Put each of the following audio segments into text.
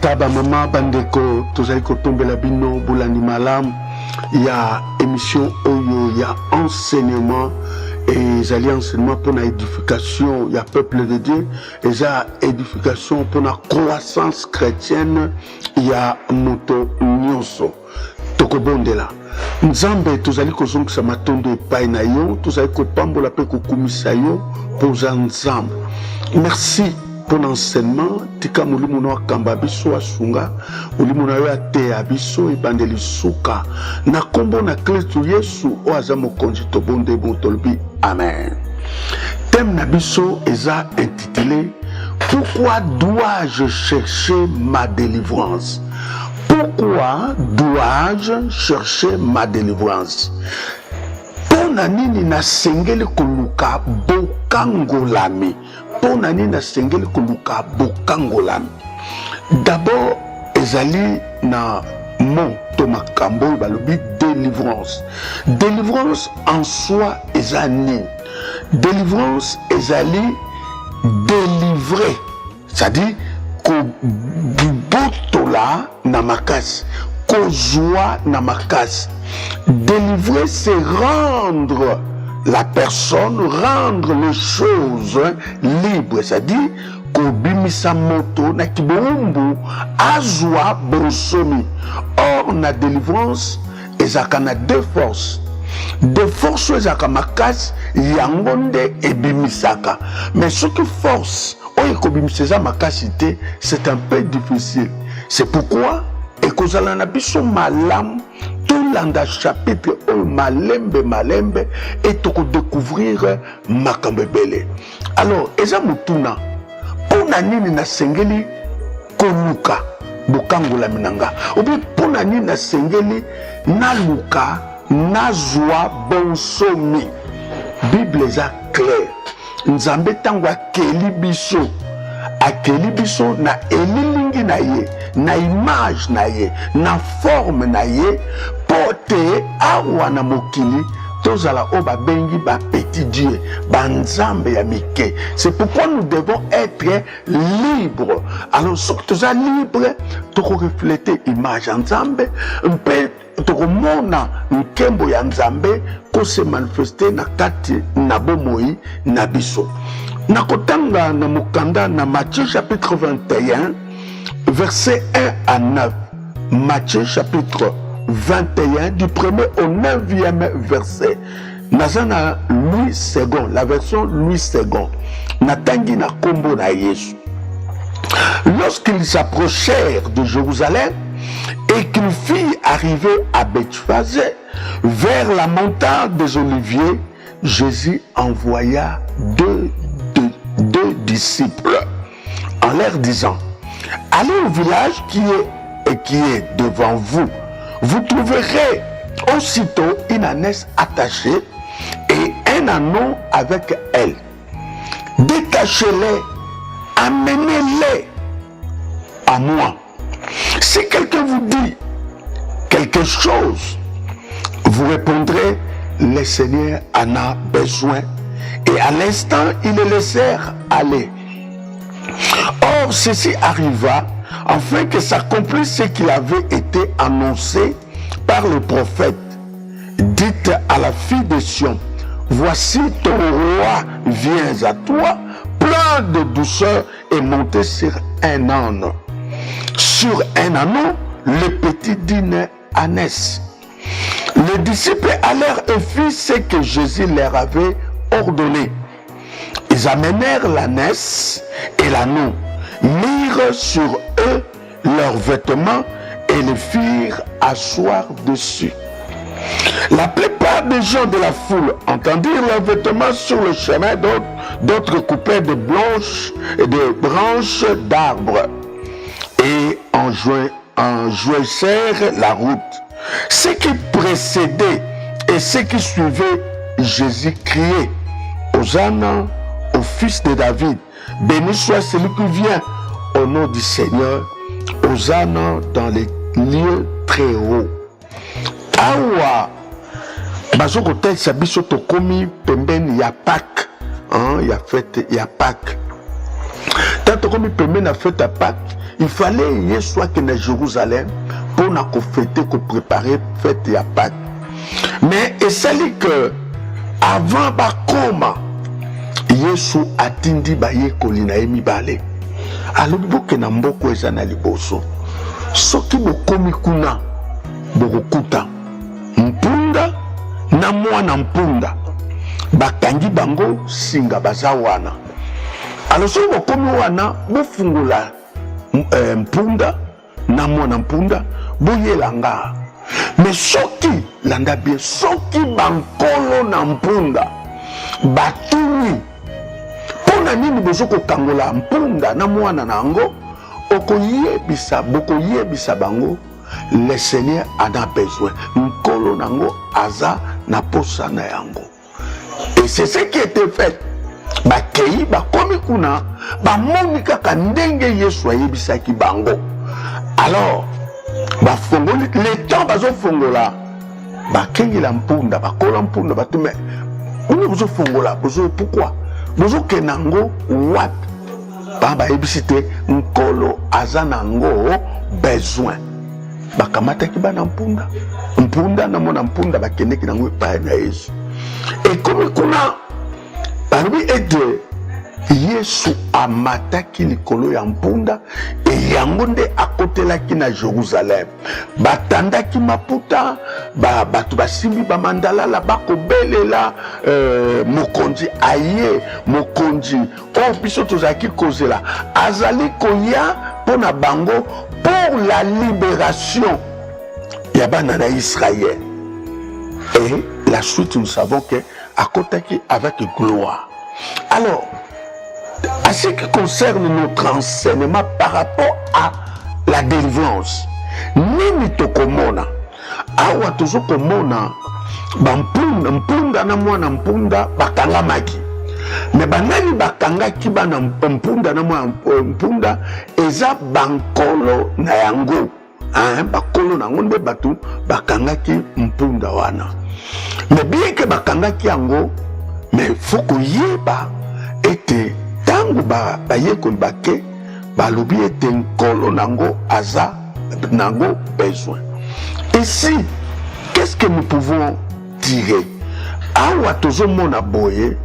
tata mama bandeko tozali kotombela bino bulani malamu ya émission oyo ya enseignement et ezali enseignement pour la édification ya peuple de Dieu eza édification pour la croissance chrétienne ya moto nyonso tokobondela nzambe tozali kozongisa matondo epai na yo tozali kopambola mpe kokumisa yo mpoza nzambe merci pour l'enseignement tika molimo na akamba biso asunga molimo na yo ateya biso ebandeli suka na kombo na Kristo Yesu o aza mokonzi tobonde bon tolobi amen. Thème na biso eza intitulé Pourquoi dois-je chercher ma délivrance? Pourquoi dois-je chercher ma délivrance? Pona nini nasengeli koluka bokangolami? Pona nini nasengeli koluka bokangolami? D'abord ezali na mot to makambo balobi délivrance. Délivrance en soi eza nini? Délivrance ezali délivrer, c'est-à-dire ko botola na makasi, ko joie na makasi. Délivrer c'est rendre la personne, rendre les choses libres, c'est-à-dire ko bimisa moto na kibombo azwa brosomi. Or na délivrance ezaka na deux forces. De force ezaka makasi yango nde ebimisaka, mais ce qui force oyo kobimiseza makasi te c'est un peu difficile. C'est pourquoi ekozala na biso malamu tolanda chapitre oyo malembe et tokodécouvrir makambo ebele. Alors eza mutuna mpona nini nasengeli koluka bokangolami na nga obi mpona nini nasengeli naluka nazwa bonsomi? Bible eza clair. Nzambe tango akeli biso na elilingi na ye, na image na ye, na forme na ye, pote awa na mokili tozala o babengi ba petit Dieu, banzambe ya mike. C'est pourquoi nous devons être libres. Alors ce que toza libre, toko refléter image en nzambe, mpe tokomona nkembo ya nzambe ko se manifester na kati na bomoi na biso. Nakotanga na mukanda na Matthieu chapitre 21 verset 1 à 9. Matthieu chapitre 21 du 1er au 9e verset. Nazana Louis II, la version Louis II. Natangi na kombo na Yesu. Lorsqu'ils s'approchèrent de Jérusalem et qu'il fit arriver à Bethphagée, vers la montagne des Oliviers, Jésus envoya deux disciples en leur disant: allez au village qui est devant vous. Vous trouverez aussitôt une ânesse attachée et un anneau avec elle. Détachez-les, amenez-les à moi. Si quelqu'un vous dit quelque chose, vous répondrez: le Seigneur en a besoin. Et à l'instant, ils les laissèrent aller. Or, ceci arriva afin que s'accomplisse ce qu'il avait été annoncé par le prophète. Dites à la fille de Sion: voici ton roi vient à toi, plein de douceur, et monté sur un âne. Sur un anneau, le petit d'une ânesse. Les disciples allèrent et firent ce que Jésus leur avait ordonné. Ils amenèrent l'ânesse et l'anneau, mirent sur eux leurs vêtements et les firent asseoir dessus. La plupart des gens de la foule entendirent leurs vêtements sur le chemin, d'autres coupaient de branches d'arbres et enjouissèrent la route. Ceux qui précédaient et ceux qui suivaient Jésus criaient: Hosanna au fils de David, béni soit celui qui vient au nom du Seigneur, Hosanna dans les lieux très hauts. Awa bazoko tekisa biso tokomi pembeni ya Pâques, ya fête ya Pâques. Tant comme il permet la fête à Pâques, il fallait y soit que dans Jérusalem pour na fêter, pour préparer fête à Pâques. Mais et ça dit que avant bakoma Yesu atindi baye kolina emi bale. Alors boke na mboko ezana liboso. Soki bokomi kuna bokuta mpunda na mwana mpunda bakangi bango singa bazawana. Alors soki bokomi wana bofungula mpunda na mwana mpunda boyelanga. Mais soki landa bien soki bankolo na mpunda batuni pona nini bozoko kangola mpunda na mwana nango okoyebisa bokoyebisa bango le Seigneur en a besoin nkolo nango aza na posa na yango. Et c'est ce qui était fait. Bakei bakomi kuna bamoni kaka ndenge Yesu ayebisaki bango. Alors bafongoli le temps bazofongola bakengi la mpunda bakola mpunda batume uni bozofongola bozo pourquoi bozo kenango wat baba ebisite nkolo azanango besoin bakamataki bana mpunda na mona mpunda bakendeki nango epai na Yesu. Et comme kuna parmi ete Yesu amataki likolo ya mpunda e yango nde akotelaki na Jérusalem. Batandaki maputa batu basimbi bamandalala bakobelela mokonzi aye mokonzi o biso tozalaki kozela azali koya pona bango pour la libération ya bana na Israël. Et la suite nous savons que akotaki avec gloire. Alors à ce qui concerne notre enseignement par rapport à la délivrance, nini tokomona awa tozokomona mpunda na mwana mpunda bakangamaki. Mais banani bakangaki bana mpunda na mwana mpunda eza bankolo na yango. Bakolo na yango nde batu bakangaki mpunda wana. Mais bien que bakangaki yango, mais faut koyeba ete tango bayekoli bake balobi ete nkolo nango aza nango besoin. Et si, qu'est-ce que nous pouvons tirer? Awa tozomona boye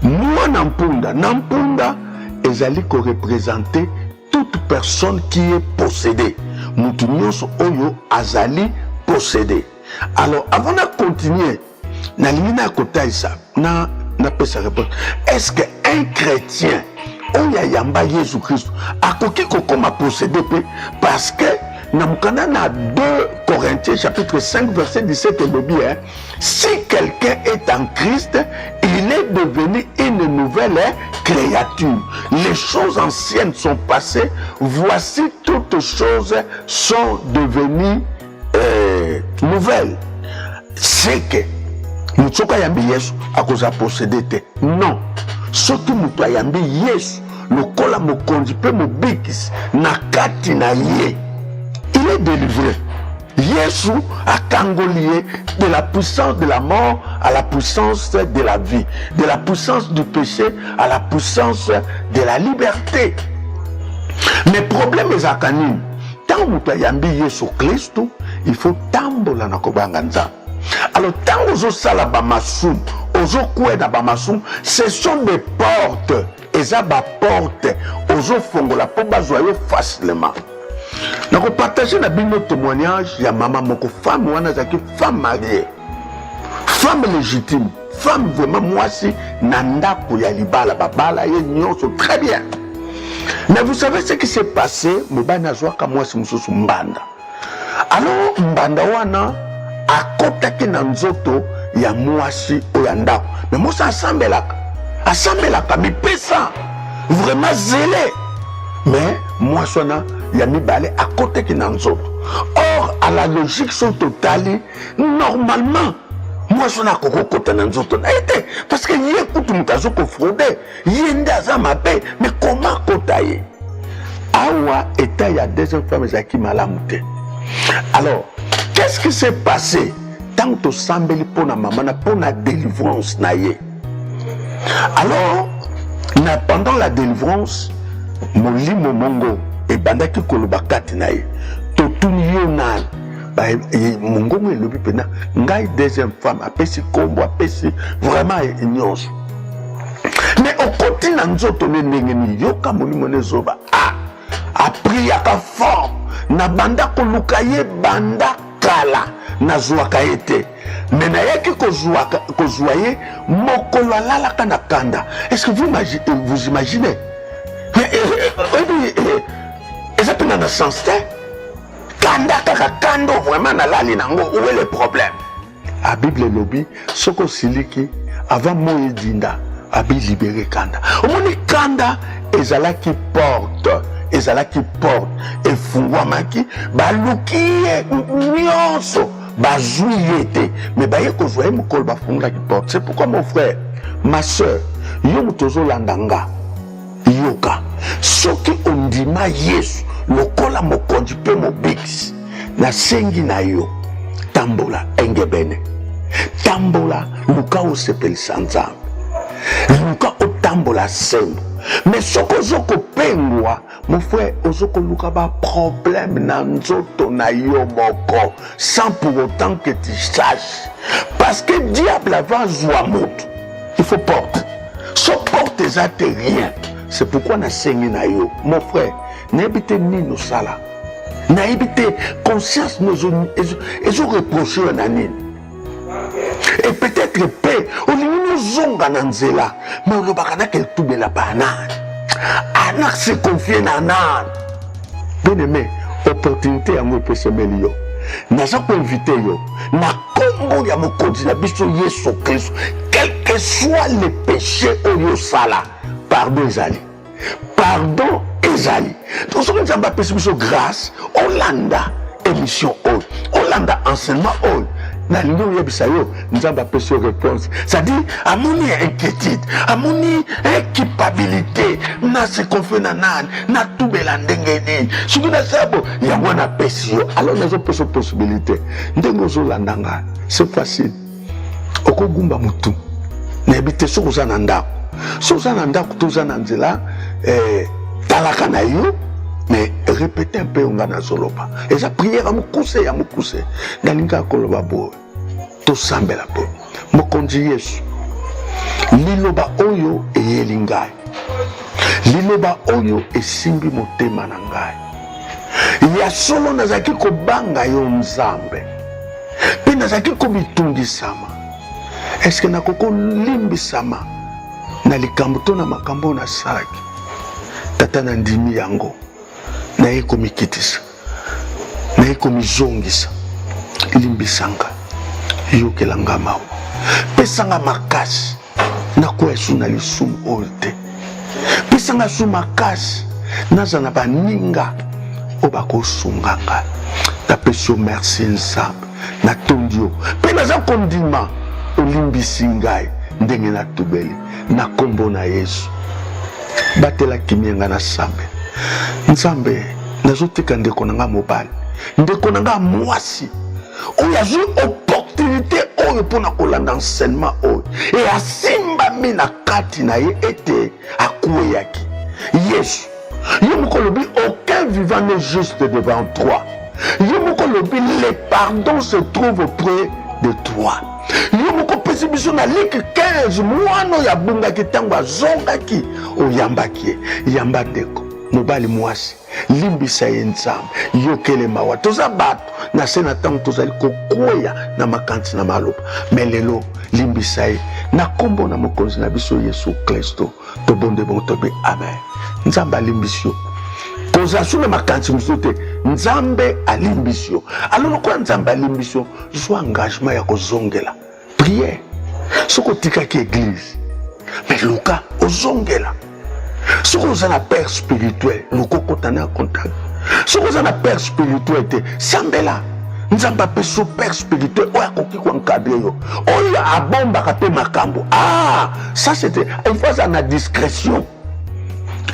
mwana mpunda na mpunda ezali ko représenter toute personne qui est possédée. Mutu nyonso oyo azali possédé. Alors avant de continuer na limina kotaisa na pesa réponse. Est-ce que un chrétien oya yamba Jésus Christ akoki kokoma possédé parce que na mukanda na 2 Corinthiens chapitre 5 verset 17 et bien si quelqu'un est en Christ, il est devenu une nouvelle créature. Les choses anciennes sont passées, voici toutes choses sont devenues nouvelles. C'est que Mutsoka yambi Yesu akoza possédé te. Non. Soki mutu ayambi Yesu lokola mokonzi pe mobikisi na kati na ye, il est délivré. Yesu a kangolié de la puissance de la mort à la puissance de la vie, de la puissance du péché à la puissance de la liberté. Mais problème est à kanini. Tant mutu ayambi Yesu Christo, il faut tambola na kobanga nzambe. Alors, tant que sala bamasum, ozo kwena bamasum, ce sont des portes. Et ça, des portes. Ozo fongola pour bazoyer facilement. Donc, on partage notre témoignage. Il y a maman, mon femme, femme mariée, femme légitime, femme vraiment, moi, si, nanda, kouyalibala, babala, sont très bien. Mais vous savez ce qui s'est passé? Mbana zoa kamwa si mususu mbanda. Alors, mbanda wana, akotaki na nzoto ya mwasi oya ndako. Mais moi ça asambelaka mipesa vraiment zélé. Mais moi sona ya mibale akotaki na nzoto. Or à la logique so totale normalement moi sona kokota na nzoto na été parce que yé kutu mutazo ko frauder yé ndaza mabe mais comment kotaye awa eta ya deuxième femme zaki malamute. Alors qu'est-ce qui s'est passé tant que sambeli pour la maman pour la délivrance naie? Alors pendant la délivrance molimo mongo ebandaki koloba kati na ye totuni yo nani mongongo elobi pena ngai deuxième femme apesi kombo apesi vraiment nyonso mais okoti na nzoto ne ndenge ni yoka molimo nezoba apriaka fort na banda koluka ye banda kala nazwaka ye te mais nayaki kozwa ye mokolo alalaka na kanda. Est-ce que vous imaginez eza pena na sens te kanda kaka kando vraiment nalali nango. Où est le problème? A Bible elobi soko siliki avant moye dinda abi libéré kanda. Omoni kanda ezalaki porte efungwamaki baluki ye nyonso bazwi ye te mais baye kozwa ye mokolo bafungulaki porte. C'est pourquoi mon frère, ma soeur, yo moto ozolanda nga yoka soki ondima Yesu lokola mokonzi mpe mobikisi nasengi na yo tambola engebene tambola luka osepelisa nzambe luka otambola sembo. Mais soko zoko pengwa mon frère ozoko luka ba problème na nzoto na yo moko sans pour autant que tu saches parce que diable avant zwa moto il faut porte so porte ezate rien. C'est pourquoi na sengi na yo mon frère n'habite ni no sala n'habite conscience nous ezo reprocher na nini et peut-être paix olingi zonga na nzela mais olobaka na quel tout bela banane ana se confier na nan bien aimé opportunité yango epesemeli yo naza ko inviter yo na kombo ya mokonzi na biso Yesu Kristo quel que soit le péché oyo sala pardon ezali donc soki nzambe apesi biso grâce olanda émission oyo olanda enseignement oyo nalingi oyebisa yo nzambe apesi yo réponse. C'est-à-dire amoni inquiétude amoni culpabilité na se confie na nani na tubela ndenge nini soki nasabo yango napesi yo alors nazopesa possibilité ndenge ozolanda nga c'est facile okogumba mutu nayebi te soki oza na ndako toza na nzela talaka na yo mais répétez un peu nga nazoloba eza prière ya mokuse nalingi akoloba boye tosambela mpe mokonzi Yesu liloba oyo eyeli ngai liloba oyo esimbi motema na ngai ya solo nazalaki kobanga yo nzambe mpe nazalaki komitungisama eske nakokolimbisama na likambo to na makambo nasalaki tata na ndimi yango naye komikitisa naye komizongisa limbisanga yokelanga mawa pesanga makasi nakoya su na lisumu oyo te pesanga su makasi naza na baninga oyo bakosunga ngai napesi yo merci nzambe natondi yo mpe naza kondima olimbisi ngai ndenge natubeli na kombo na Yesu batelaki mienga na sambe nzambe nazotika ndeko na nga mobali ndeko na nga mwasi oyo azwi opportunité oyo mpona kolanda enseignement oyo e asimbami na kati na ye ete akweyaki Yesu yo moko lobi aucun vivant n'est juste devant toi yo moko lobi le pardon se trouve près de toi yo moko pesi biso na Luc 15 mwana oyo abungaki ntango azongaki oyambaki ye yamba ndeko mobali mwasi limbisa ye nzambe yokele mawa toza bato na se na ntango tozali kokweya na makanisi na maloba me lelo limbisa ye na kombo na mokonzi na biso Yesu Kristo tobonde bongo tobe amen. Nzambe alimbisi yo koza su na makanisi mosusu te nzambe alimbisi yo alors lokola nzambe alimbisi yo zwa engagement ya kozongela prière soki otikaki église mais luka ozongela soki oza na père spirituel luka okotana ya contact soki oza na père spirituel te sambela nzambe apesi yo père spirituel oyo akoki koencadre yo oyo abombaka mpe makambo ça c'était il faut aza na discrétion.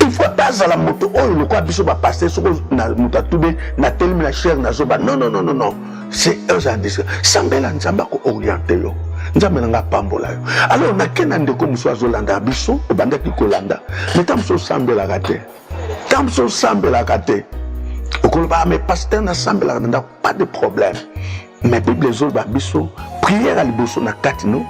Il faut tazala moto oyo lokola biso ba pasteur soko na moto atube na telemi na chair na zoba non c'est eux en disque sambela nzamba ko orienter yo nzamba nga pambola yo alors na kena ndeko muso azolanda biso obandaki kolanda meta muso sambela kate Tamso semble la kate. Mais pasteur na semble la kate, pas de problème. Mais Bible les autres biso prière à liboso na katino.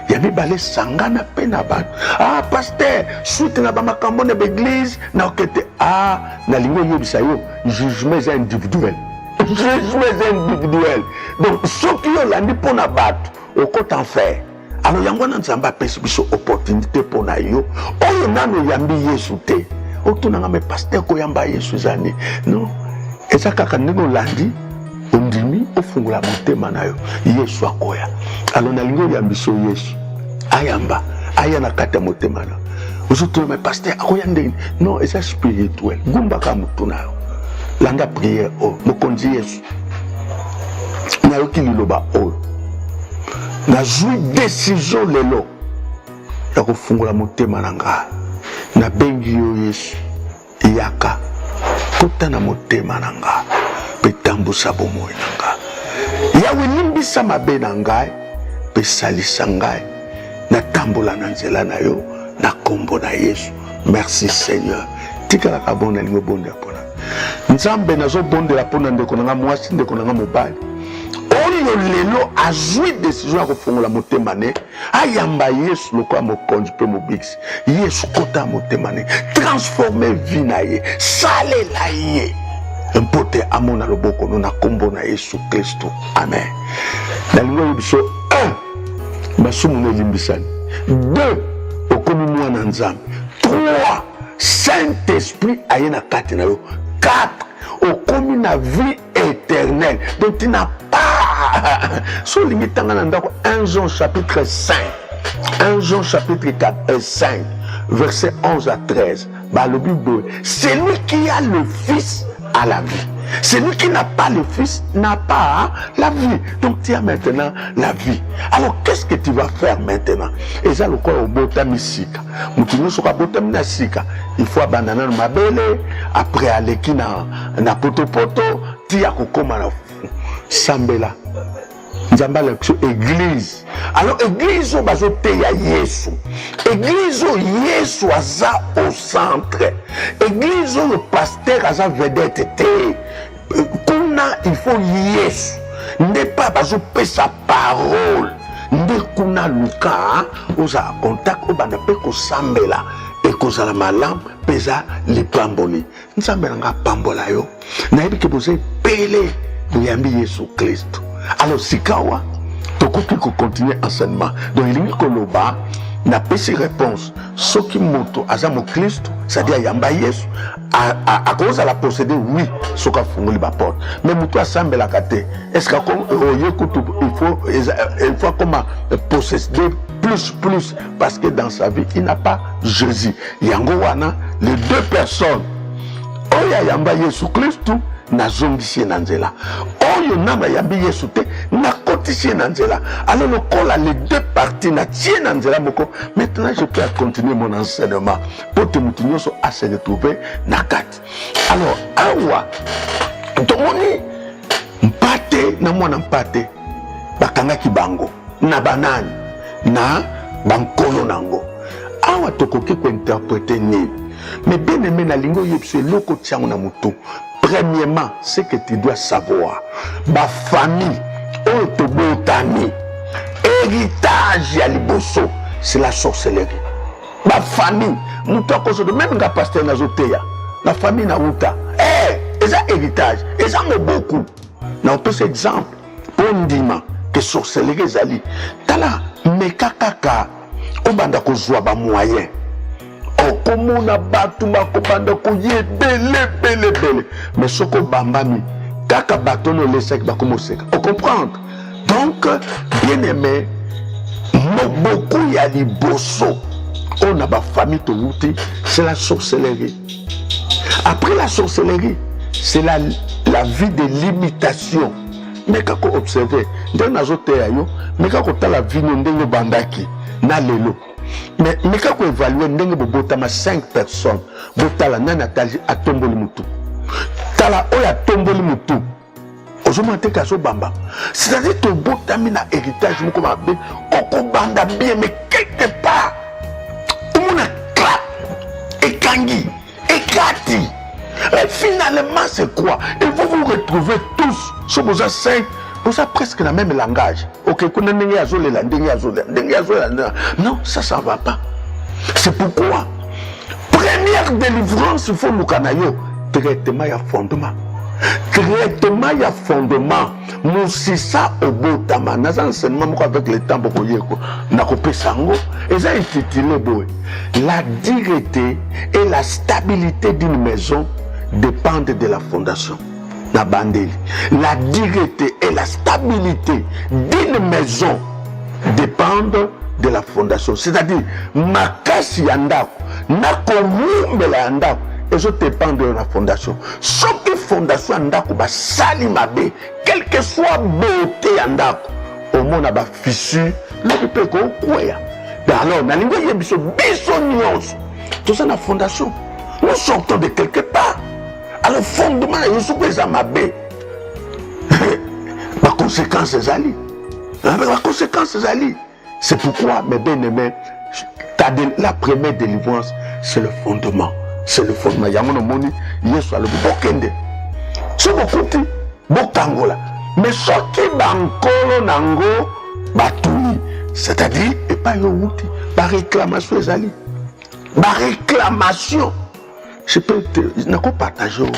Yabi balé sangana pena ban. Ah pasteur, suite na ba makambo na l'église na okete na lingo yebisa yo jugement individuel. Jugement individuel. Donc ce qui yo landi pona bat au côté en fait. Alors yango na nzamba pesi biso opportunité pona yo. Oyo nano yambi Yesu te. Otunanga me pasteur ko yamba Yesu zani. Non. Eza kaka ndeko landi ondimi ofungula motema na yo Yesu akoya. Alors na lingo yambiso Yesu ayamba aya na kata motema na. Ozoto me pasteur akoya ndeni. Non, eza spirituel. Gumba ka mutuna yo. Landa prière o mokonzi Yesu. Na yo kililoba o. Na joui décision lelo ya kofungula motema na nga. Na bengi yo Yesu yaka kota na motema na nga pe tambusa bomoi na nga. Yawe limbisa mabe na ngai pe salisa ngai na tambola na nzela na yo na kombo na Yesu. Merci Seigneur. Tikala ka bona lingo bonde apona. Nzambe nazo bonde la pona ndeko na nga mwasi ndeko na nga mobali. Oyo lelo azui décision ya kofungola motema ne ayamba Yesu lokwa mokonzi pe mobiksi. Yesu kota motema ne transformer vie na ye salela ye mpote amona loboko no na kombo na Yesu Kristo. Amen. Na lingo yebiso 1 masumu ne limbisani. 2 okomi mwana nzambe. 3 Saint-Esprit ayena kati na yo. 4 okomi na vie éternelle. Donc tu n'as pas so limitanga na ndako 1 Jean chapitre 5. 1 Jean chapitre 4 et 5 verset 11 à 13. Bah le Bible, celui qui a le Fils a la vie. Celui qui n'a pas le Fils n'a pas la vie. Donc tu as maintenant la vie. Alors qu'est-ce que tu vas faire maintenant? Et ça le corps au botami sika. Mutino soka botami na sika. Il faut abandonner ma belle après aller qui na poto tia kokoma na sambela. Nzamba l'action église. Alors église au bazo te ya Yesu. Église au Yesu aza au centre. Église au le pasteur aza vedette te. Kuna il faut Yesu. N'est pas bazo pe sa parole. Nde kuna luka oza contact o bana pe ko sambela e ko zala malam pesa li pamboli. Nzamba nga pambola yo. Na yebi ke boze pele buyambi Yesu Kristo. Alors sikawa tokoki ko continuer enseignement. Donc il y koloba na pesi réponse soki moto aza mo Kristo, c'est-à-dire yamba Yesu à cause de la procédure oui soka fungoli ba porte. Mais moto asambela kate. Est-ce que il faut comment posséder plus parce que dans sa vie il n'a pas Jésus. Yango wana les deux personnes oya yamba Yesu Kristo na zongisi na nzela. Oyo nama yambi Yesu te na kotisi na nzela. Alors le kola les deux parties na tie na nzela moko. Maintenant je peux continuer mon enseignement pour te mutinyoso à se retrouver na kati. Alors awa tomoni mpate na mwana mpate bakanga kibango na banani na bankolo nango. Awa tokoki ko interpréter ni. Mais bien aimé na lingo yebse loko tiango na mutu. Premièrement, ce que tu dois savoir, ma famille, autobotami, héritage à liboso, c'est la sorcellerie. Ma famille, nous t'en même quand pasteur Nazoteya, la famille Naouta, et ça héritage, et ça me beaucoup. Dans tous ces exemples, on dit que sorcellerie zali, tala, mais kakaka, on banda ko zwa ba moyen. Okomona batu bakobanda koye bele mais soko bambami kaka batono lesek bakomoseka on comprendre. Donc bien aimé beaucoup ya liboso on a ba famille touti c'est la sorcellerie. Après la sorcellerie c'est la vie de l'imitation. Mais kako observer ndenge nazoteya yo mais kako tala vie ndenge bandaki na lelo. Mais quand on évalue, on a 5 personnes. Botala nana a tombé le moutou. Tala oya tombé le moutou. Aujourd'hui, on bamba. C'est-à-dire que botami na héritage, on a banda bien, mais quelque part, on a clap, et kangi, et kati. Et finalement, c'est quoi? Et vous vous retrouvez tous, sur vos 5, vous avez presque le même langage. Ok, non, ça ne va pas. C'est pourquoi, première délivrance, il faut le canaillot. Traitement et fondement. Traitement et fondement. Moussissa au botama. Nous enseignement avec le temps pour sango. Et ça intitulé la dureté et la stabilité d'une maison dépendent de la fondation. La dureté et la stabilité d'une maison dépendent de la fondation. C'est-à-dire, makasi yandako, nakomumela yandako, et je dépend de la fondation. Sauf que fondation yandako, ba sali mabe, quelle que soit beauté yandako, au monde a ba fissure, le peut quoi. Alors, na lingua yebiso biso nyonso. Tout ça la fondation. Nous sortons de quelque part. Alors, fondement, il y a mabe. La conséquence, c'est Ali. La conséquence, c'est Ali. C'est pourquoi, mes bien-aimés, la première délivrance, c'est le fondement. C'est le fondement. Il y a mon moni, il y a le bokende. C'est beaucoup de bokangola. Mais ce qui bankolo nango, batuni. C'est-à-dire, et pas yowuti, par réclamation, les Ali. Par réclamation. Je peux partager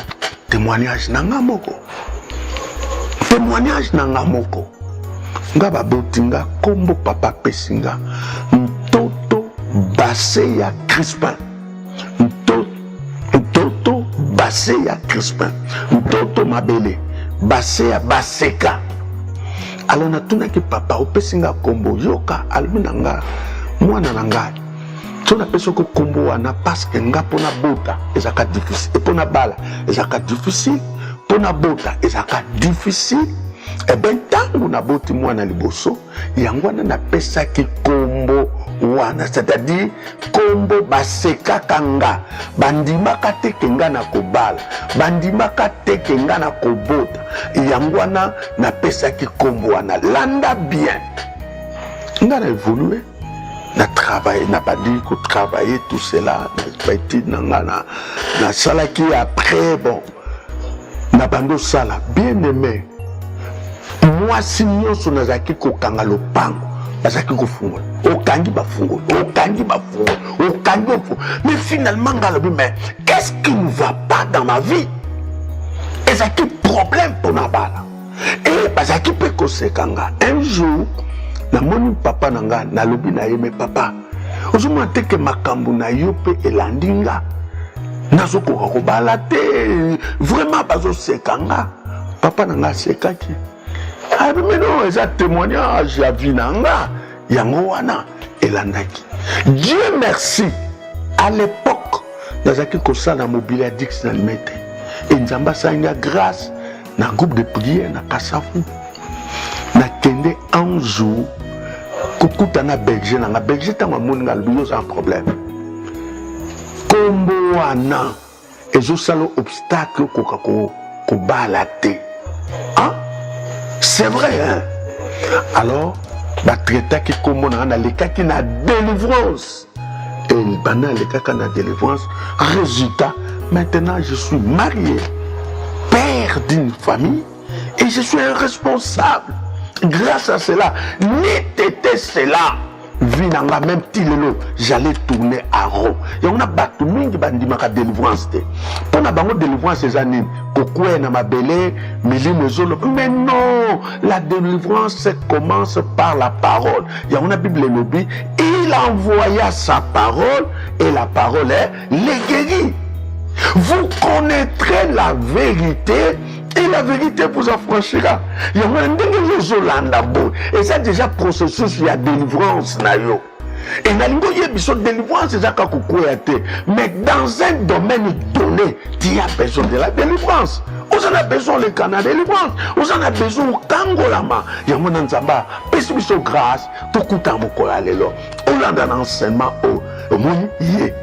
témoignage nangamoko. Témoignage nangamoko. Nga babotinga kombo papa pesinga. Mtoto basse ya Crispin. Mtoto basse ya Crispin. Mtoto mabele basse ya Baseka. Alors natuna ki papa opesinga kombo yoka alminanga mwana nanga. Tu n'as pas ce que combo wana parce que nga pona bota ezaka difficile et pona bala ezaka difficile pona bota ezaka difficile et ben tangu na boti mwana liboso yango wana na pesa ki kombo wana c'est-à-dire kombo baseka kanga bandima kateke nga na kobala bandima kateke nga na kobota yango wana na pesa ki kombo wana landa bien nga na évoluer na travailler, n'a pas dit que travailler tout cela, n'a été na sala qui après bon, n'a pas de sala bien aimé. Moi si nous sommes nazaki ko kanga lo pango, bazaki ko fungo, o kangi ba fungo, mais finalement ngalobi mais qu'est-ce qui ne va pas dans ma vie? Et ça qui problème pour na bala. Et bazaki pe ko sekanga un jour. Na moni papa nanga na lobi na yeme papa ozuma teke makambu na yope elandinga nazoko ko bala te vraiment bazo sekanga papa nanga sekaki ah mais non ça témoignage ya vinanga yango wana elandaki. Dieu merci à l'époque nazaki ko sala mobile addiction mete et nzamba sanga grâce na groupe de prière na Kasafu na kende un jour kukuta na Belgique na Belgique tanga moni nga luyo sans problème kombo wana ezo salo obstacle ko balate hein c'est vrai hein alors ba traita ki kombo na leka ki na délivrance et bana leka ka na délivrance résultat maintenant je suis marié père d'une famille et je suis un responsable. Grâce à cela, n'était cela, vinanga même tilelo, j'allais tourner à rond. Et on a battu mingi bandimaka délivrance. Pour na bango délivrance ces années, kokoué na mabele, milimo zolo. Mais non, la délivrance commence par la parole. Il y a une Bible lobby, il envoya sa parole et la parole est les guérit. Vous connaîtrez la vérité et la vérité vous affranchira. Il y a un et ça déjà processus il y a délivrance na yo. Et na lingo yebiso délivrance c'est ça mais dans un domaine donné, tu as besoin de la délivrance. Vous en avez besoin le Canada délivrance. Vous en avez besoin au Kangolama. Il y a mon nzamba, pesibiso grâce, to kuta mokola lelo. Olanda enseignement au mon yé.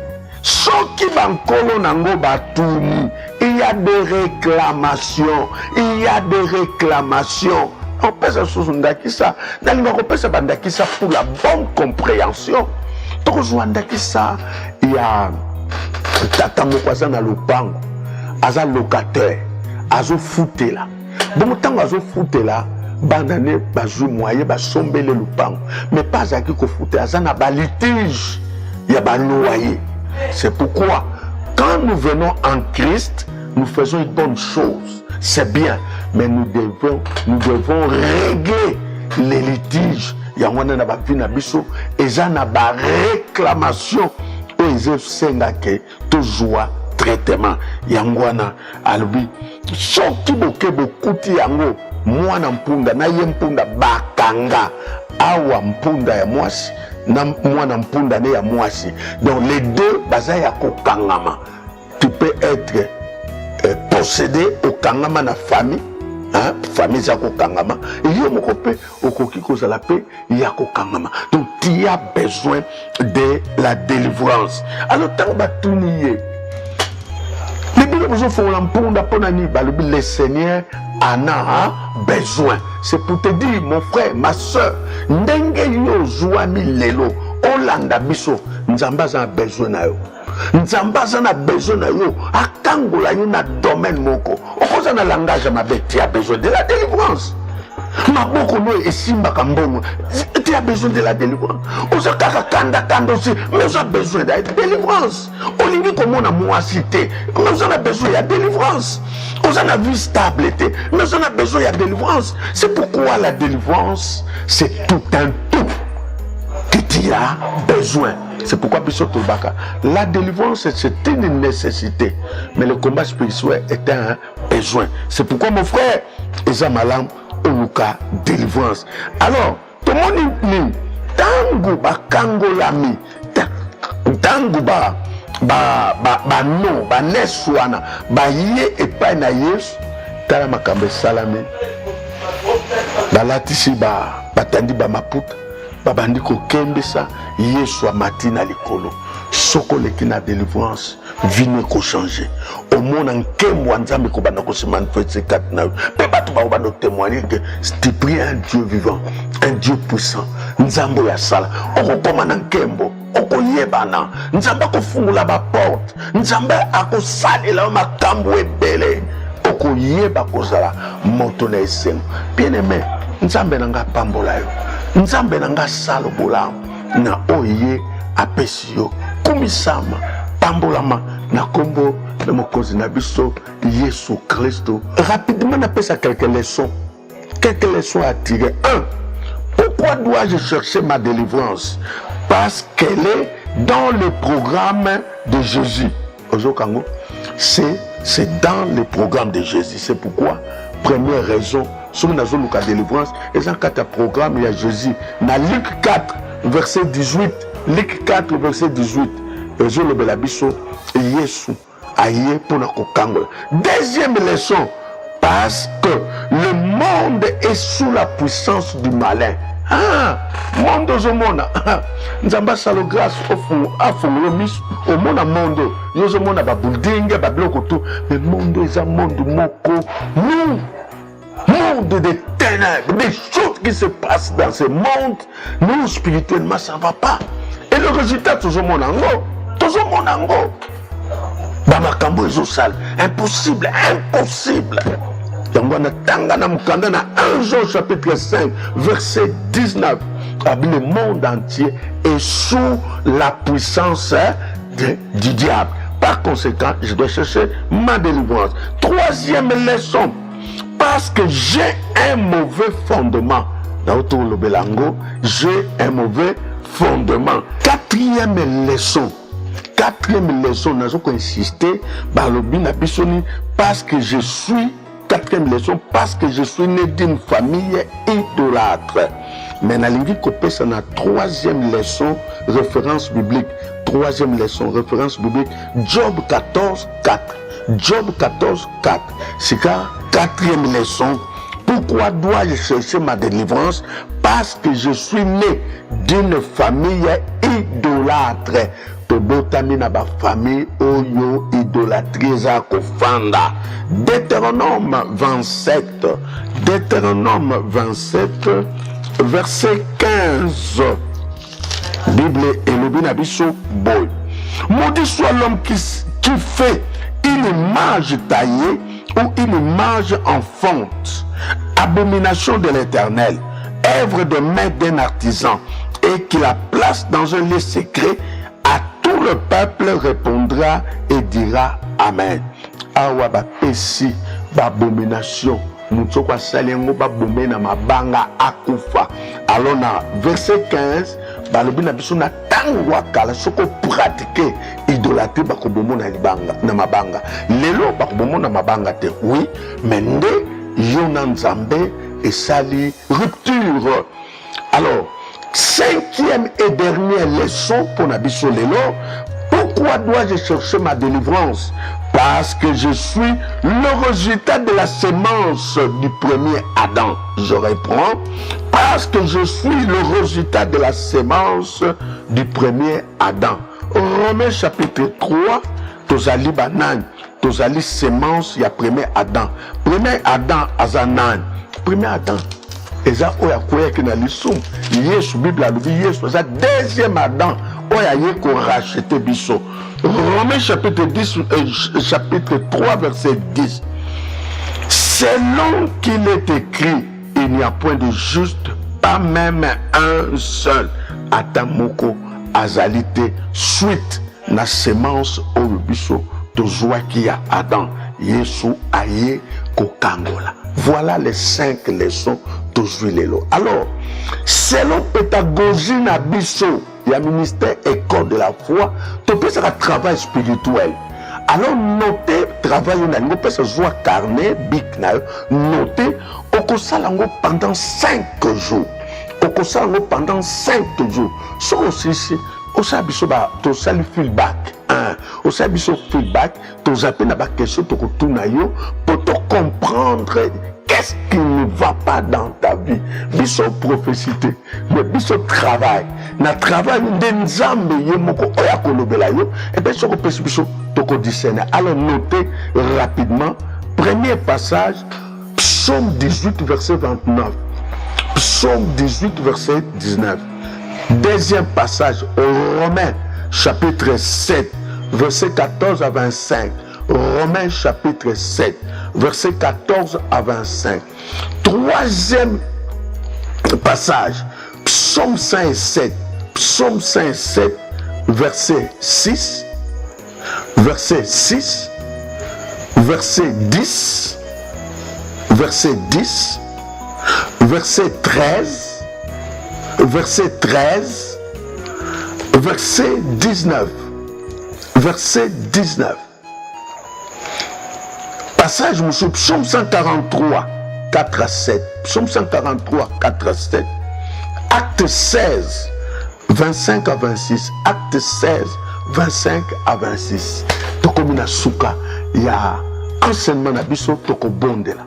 Soki bankolo nango batuni, il y a des réclamations, il y a des réclamations. On peut se souvenir de ça. On peut se souvenir ça pour la bonne compréhension. Il y a Tata Mokwasa na Lupango. aza locataire azo fouté là bon tant azo fouté là banane bazou moyen basombele lupango mais pas à qui ko fouté aza na ba litige ya ba loyer. C'est pourquoi quand nous venons en Christ nous faisons une bonne chose, c'est bien, mais nous devons régler les litiges. Il y a un réclamation et ils toujours traitement. Il y a un albi. Soki boke bokuti yango mwana mpunda na ye mpunda bakanga awa mpunda ya mwasi na mwana mpunda ne ya mwasi. Donc les deux baza ya kokangama. Tu peux être possédé au kangama na famille. Hein, famille za kokangama et yo moko pe okoki kozala pe ya kokangama. Donc tu as besoin de la délivrance. Alors tant batuniye les billes besoin font l'amponda ponani balobi le Seigneur en a besoin. C'est pour te dire mon frère ma soeur ndenge yo zwami lelo olanda biso nzamba za besoin na yo. Nzamba a besoin de yo, akangola yo na domaine moko. Okoza na langage mabe, tu as besoin de la délivrance. Maboko no esimba kambongo, tu as besoin de la délivrance. Oza kaka kanda kanda aussi, mais on a besoin de la délivrance. Olingi comme na moacité, mais on a besoin de la délivrance. On a vie stable, mais on a besoin de la délivrance. C'est pourquoi la délivrance, c'est tout un tout que tu as besoin. C'est pourquoi la délivrance c'est une nécessité, mais le combat spirituel est un besoin. C'est pourquoi mon frère Ezamalam Oluka délivrance. Alors, tout le monde dit tangu ba kangolami, tangu ba no ba neswana ba ye epai na Yesu tala makambe salame. Ba latisi ba batandi ba maputa. Babandi ko kembesa Yesu matina likolo soko leki na délivrance vine ko changer au monde en kembo nzambe ko bana ko se manifester kat na pe batu ba bana témoigner que c'est pris un Dieu vivant, un Dieu puissant. Nzambo ya sala oko koma na kembo oko yebana nzamba ko fungula ba porte nzamba akosalela makambo ebele oko yeba kozala moto na esengo. Bien aimé nzambe nanga pambola yo nzambe nanga salo bola na oye apesi yo kumisama pambolama na kombo de mokozi na biso Yesu Christo. Rapidement on appelle ça quelques leçons à tirer. 1. Pourquoi dois-je chercher ma délivrance? Parce qu'elle est dans le programme de Jésus. Ozokango, c'est dans le programme de Jésus. C'est pourquoi première raison sur la délivrance, et dans quatre programmes, il y a Jésus. Dans Luc 4, verset 18, Luc 4, verset 18, Jésus le belabiso, Yesu, aïe pour la kokangol. Deuxième leçon, parce que le monde est sous la puissance du malin. Ah, monde au monde, nzamba salo grâce au mis au monde, yo zo monde ba building ba bloko tout, mais monde est un monde moko, monde de ténèbres, des choses qui se passent dans ce monde, nous spirituellement ça va pas. Et le résultat tout le monde en go. Bamakambo ezo sale, impossible. Dans 1 Jean chapitre 5 verset 19, le monde entier est sous la puissance du diable. Par conséquent, je dois chercher ma délivrance. Troisième leçon, parce que j'ai un mauvais fondement. Dans le Belango, j'ai un mauvais fondement. Quatrième leçon, nous avons insisté par le binabisoni, parce que je suis. Quatrième leçon, parce que je suis né d'une famille idolâtre. Mais dans l'ingi copé, c'est la troisième leçon, référence biblique. Troisième leçon, référence biblique, Job 14, 4. Job 14, 4. C'est la quatrième leçon. Pourquoi dois-je chercher ma délivrance? Parce que je suis né d'une famille idolâtre. Tobotami na ba famille oyo idolâtrie za kofanda. Deutéronome 27, verset 15. Bible et le binabiso boy. Maudit soit l'homme qui fait une image taillée ou une image en fonte, abomination de l'Éternel, œuvre de main d'un artisan, et qui la place dans un lieu secret, à tout le peuple répondra et dira Amen. Awa ba pesi ba abomination mutsoko salengo ba bombe na mabanga akufa. Alors na verset 15 balobi na biso na tango akala soko pratiquer idolâtrie ba kobomo na libanga na mabanga. Lelo ba kobomo na mabanga te. Oui, mais nde yo na Nzambe esali rupture. Alors, cinquième et dernière leçon pour Nabiso Lelo. Pourquoi dois-je chercher ma délivrance? Parce que je suis le résultat de la sémence du premier Adam. Je réponds, parce que je suis le résultat de la sémence du premier Adam. Romains chapitre 3, tozali banan, tozali sémence, il y a premier Adam. Premier Adam, azanan. Premier Adam. Eza oya koya ki na lisum Yesu Bible a dit Yesu eza deuxième Adam oya ye ko racheter biso. Romains chapitre 10 chapitre 3 verset 10. Selon qu'il est écrit, il n'y a point de juste, pas même un seul. Atamoko azalité suite na sémence oyo biso tozwaki ya Adam. Yesu aye kokangola. Voilà les 5 leçons d'aujourd'hui. Alors, selon pédagogie na biso, il y a ministère école de la foi, tu peux faire un travail spirituel. Alors, notez travail on peut se jouer carnet, bic notez okosalango pendant 5 jours. Okosalango pendant 5 jours. So aussi osabiso ba to sali feedback. Osabiso feedback, to zappé na ba question to kotuna yo pour te comprendre qu'est-ce qui ne va pas dans ta vie. Biso prophécité, mais biso travail. Na travail d'enzambe yemoko oya kolobela yo et bien soko pesi biso to ko discerner. Alors notez rapidement premier passage Psaume 18 verset 29. Psaume 18 verset 19. Deuxième passage Romains chapitre 7 verset 14 à 25. Romains chapitre 7 verset 14 à 25. Troisième passage Psaume 107. Psaume 107 verset 6 verset 6 verset 10 verset 10 verset 13 verset 13 verset 19 verset 19. Passage monsieur Psaume 143 4 à 7. Psaume 143 4 à 7. Acte 16 25 à 26. Acte 16 25 à 26. Tokomina suka ya enseignement na biso toko bondela.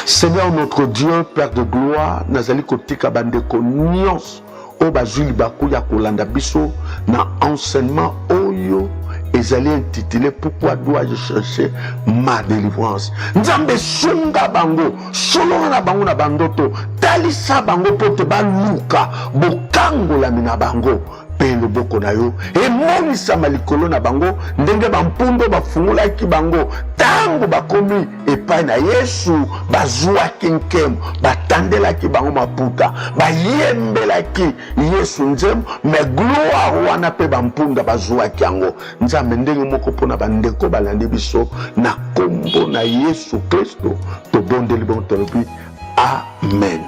Seigneur notre Dieu, Père de gloire, nazali kotika bandeko nyonso o bazuli bakuya kolanda biso na enseignement oyo ezali intitulé pourquoi dois-je chercher ma délivrance. Nzambe sunga bango, solo na bango na bandoto, talisa bango pote baluka, bokango la mina bango. Pe loboko na yo emonisa malikolo na bango ndenge bampundo bafungolaki bango tango bakomi epai na Yesu bazwaki nkemo batandelaki bango maputa bayembelaki Yesu nzembo me gloire wana pe bampunda bazwaki yango. Nzambe ndenge moko mpona bandeko balandi biso na kombo na Yesu Kristo tobondeli bongo tolobi amen.